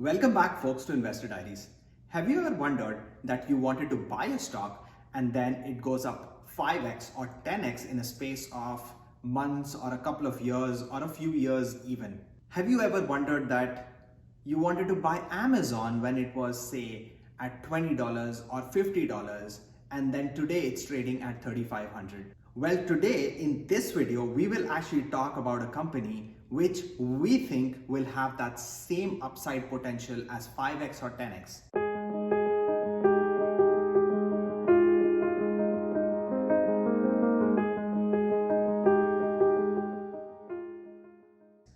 Welcome back, folks, to Investor Diaries. Have you ever wondered that you wanted to buy a stock and then it goes up 5x or 10x in a space of months or a couple of years or a few years even? Have you ever wondered that you wanted to buy Amazon when it was, say, at $20 or $50 and then today it's trading at $3,500? Well, today in this video, we will actually talk about a company which we think will have that same upside potential as 5x or 10x.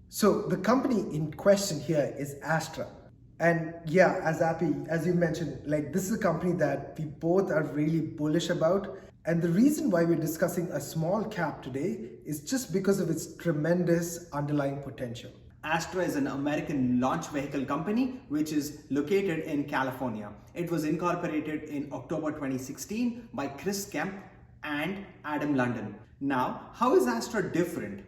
So the company in question here is Astra. And yeah, as you mentioned, this is a company that we both are really bullish about. And the reason why we're discussing a small cap today is just because of its tremendous underlying potential. Astra is an American launch vehicle company which is located in California. It was incorporated in October 2016 by Kemp and Adam London. Now, how is Astra different?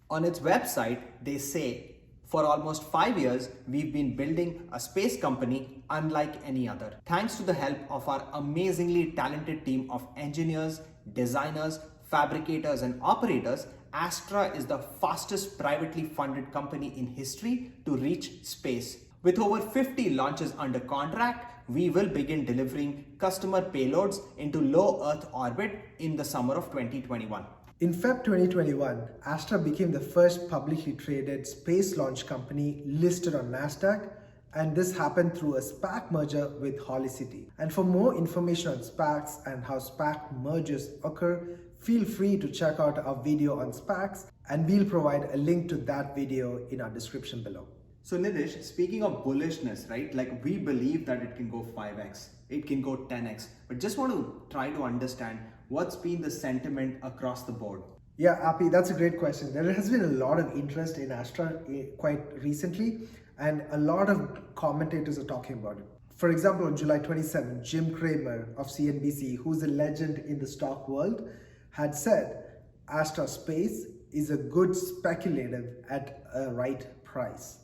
On its website, they say, for almost 5 years, we've been building a space company unlike any other. Thanks to the help of our amazingly talented team of engineers, designers, fabricators, and operators, Astra is the fastest privately funded company in history to reach space. With over 50 launches under contract, we will begin delivering customer payloads into low Earth orbit in the summer of 2021. In Feb 2021, Astra became the first publicly traded space launch company listed on NASDAQ, and this happened through a SPAC merger with Holicity. And for more information on SPACs and how SPAC mergers occur, feel free to check out our video on SPACs, and we'll provide a link to that video in our description below. So Nidish, speaking of bullishness, right? We believe that it can go 5x, it can go 10x, but just want to try to understand what's been the sentiment across the board. Yeah, Appy, that's a great question. There has been a lot of interest in Astra quite recently, and a lot of commentators are talking about it. For example, on July 27, Jim Cramer of CNBC, who's a legend in the stock world, had said ASTRASpace is a good speculative at a right price.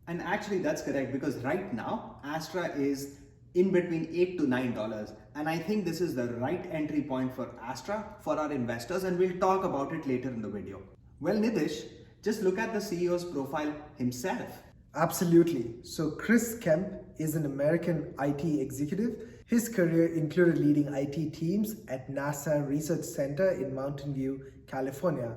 And actually that's correct, because right now Astra is in between $8 to $9, and I think this is the right entry point for Astra for our investors, and we'll talk about it later in the video. Well, Nidish, just look at the CEO's profile himself. Absolutely. So Kemp is an American IT executive. His career included leading IT teams at NASA Research Center in Mountain View, California,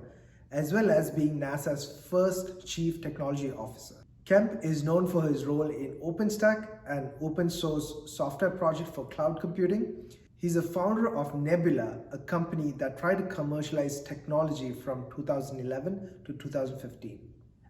as well as being NASA's first chief technology officer. Kemp is known for his role in OpenStack, an open source software project for cloud computing. He's a founder of Nebula, a company that tried to commercialize technology from 2011 to 2015.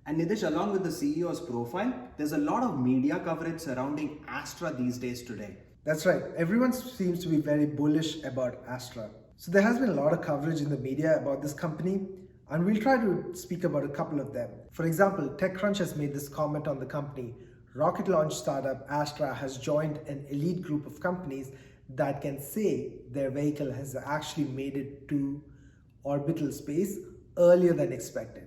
And Nidish, along with the CEO's profile, there's a lot of media coverage surrounding Astra these days today. That's right. Everyone seems to be very bullish about Astra. So there has been a lot of coverage in the media about this company, and we'll try to speak about a couple of them. For example, TechCrunch has made this comment on the company. Rocket launch startup Astra has joined an elite group of companies that can say their vehicle has actually made it to orbital space earlier than expected.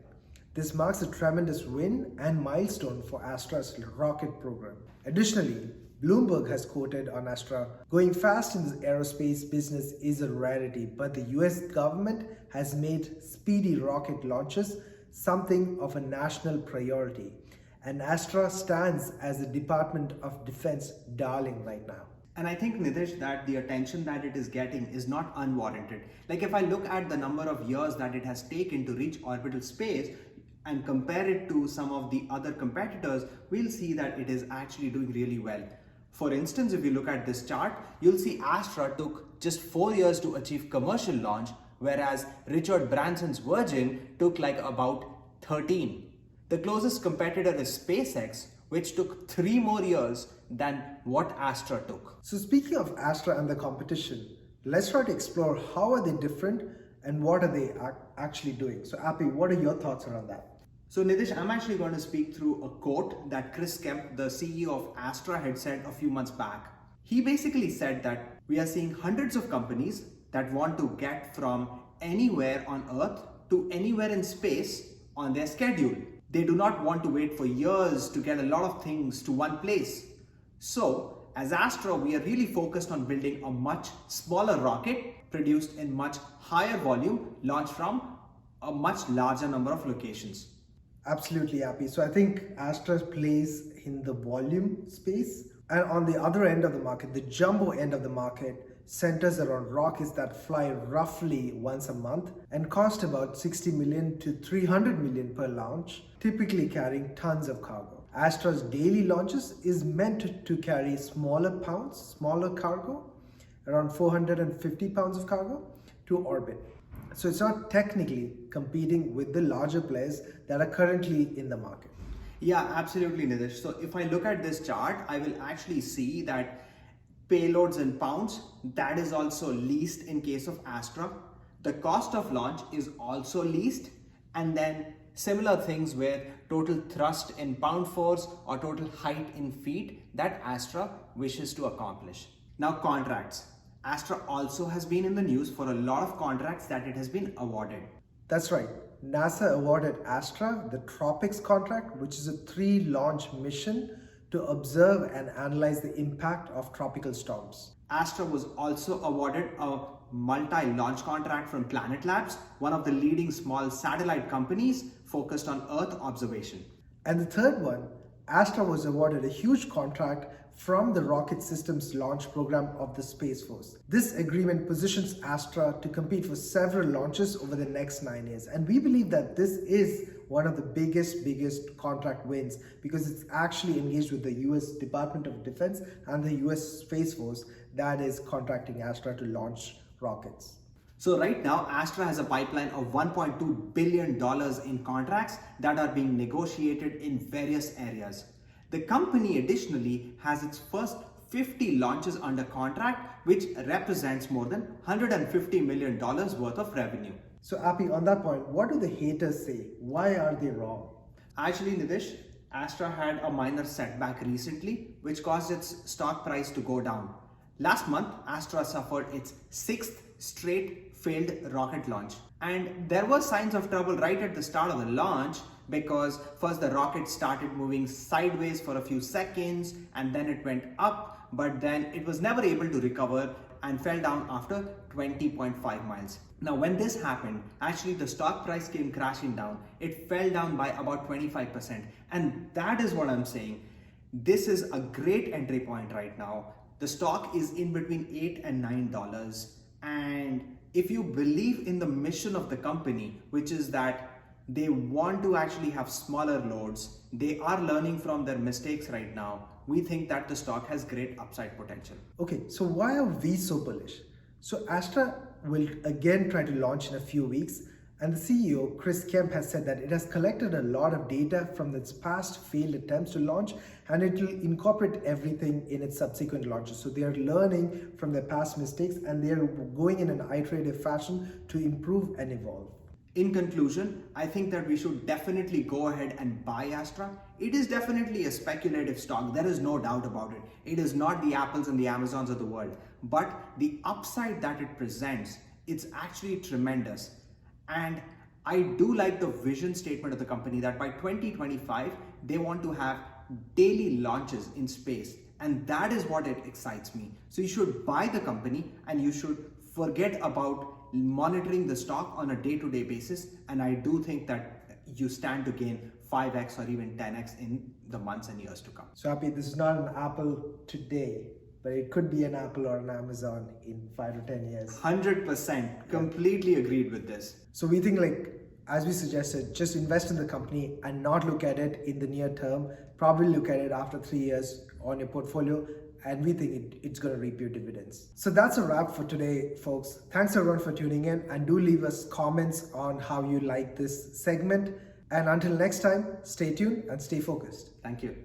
This marks a tremendous win and milestone for Astra's rocket program. Additionally, Bloomberg has quoted on Astra, "Going fast in the aerospace business is a rarity, but the US government has made speedy rocket launches something of a national priority, and Astra stands as a Department of Defense darling right now." And I think, Nidish, that the attention that it is getting is not unwarranted. If I look at the number of years that it has taken to reach orbital space and compare it to some of the other competitors, we'll see that it is actually doing really well. For instance, if you look at this chart, you'll see Astra took just 4 years to achieve commercial launch, whereas Richard Branson's Virgin took about 13. The closest competitor is SpaceX, which took 3 more years than what Astra took. So speaking of Astra and the competition, let's try to explore how are they different and what are they actually doing. So Appy, what are your thoughts around that? So Nidish, I'm actually going to speak through a quote that Kemp, the CEO of Astra, had said a few months back. He basically said that we are seeing hundreds of companies that want to get from anywhere on Earth to anywhere in space on their schedule. They do not want to wait for years to get a lot of things to one place. So, as Astra, we are really focused on building a much smaller rocket produced in much higher volume, launched from a much larger number of locations. Absolutely happy. So I think Astra plays in the volume space. And on the other end of the market, the jumbo end of the market, centers around rockets that fly roughly once a month and cost about 60 million to 300 million per launch, typically carrying tons of cargo. Astra's daily launches is meant to carry smaller cargo, around 450 pounds of cargo, to orbit. So it's not technically competing with the larger players that are currently in the market. Yeah, absolutely, Nidesh. So if I look at this chart, I will actually see that payloads in pounds, that is also least in case of Astra. The cost of launch is also least, and then similar things where total thrust in pound force or total height in feet that Astra wishes to accomplish. Now, contracts. Astra also has been in the news for a lot of contracts that it has been awarded. That's right. NASA awarded Astra the Tropics contract, which is a 3-launch mission to observe and analyze the impact of tropical storms. Astra was also awarded a multi-launch contract from Planet Labs, one of the leading small satellite companies focused on Earth observation. And the third one, Astra was awarded a huge contract from the Rocket Systems Launch Program of the Space Force. This agreement positions Astra to compete for several launches over the next 9 years. And we believe that this is one of the biggest contract wins because it's actually engaged with the US Department of Defense and the US Space Force that is contracting Astra to launch rockets. So right now, Astra has a pipeline of $1.2 billion in contracts that are being negotiated in various areas. The company additionally has its first 50 launches under contract, which represents more than $150 million worth of revenue. So Appy, on that point, what do the haters say? Why are they wrong? Actually, Nidesh, Astra had a minor setback recently, which caused its stock price to go down. Last month, Astra suffered its 6th straight failed rocket launch. And there were signs of trouble right at the start of the launch because first the rocket started moving sideways for a few seconds and then it went up, but then it was never able to recover and fell down after 20.5 miles. Now, when this happened, actually the stock price came crashing down. It fell down by about 25%. And that is what I'm saying. This is a great entry point right now. The stock is in between $8 and $9. And if you believe in the mission of the company, which is that they want to actually have smaller loads, they are learning from their mistakes right now, we think that the stock has great upside potential. Okay, so why are we so bullish? So Astra will again try to launch in a few weeks, and the CEO, Kemp, has said that it has collected a lot of data from its past failed attempts to launch, and it will incorporate everything in its subsequent launches. So they are learning from their past mistakes and they are going in an iterative fashion to improve and evolve. In conclusion, I think that we should definitely go ahead and buy Astra. It is definitely a speculative stock. There is no doubt about it. It is not the Apples and the Amazons of the world, but the upside that it presents, it's actually tremendous. And I do like the vision statement of the company that by 2025, they want to have daily launches in space. And that is what it excites me. So you should buy the company and you should forget about monitoring the stock on a day-to-day basis. And I do think that you stand to gain 5x or even 10x in the months and years to come. So Happy, this is not an Apple today, but it could be an Apple or an Amazon in 5 to 10 years. 100%. Completely agreed with this. So we think, like, as we suggested, just invest in the company and not look at it in the near term. Probably look at it after 3 years on your portfolio, and we think it's going to reap your dividends. So that's a wrap for today, folks. Thanks everyone for tuning in, and do leave us comments on how you like this segment. And until next time, stay tuned and stay focused. Thank you.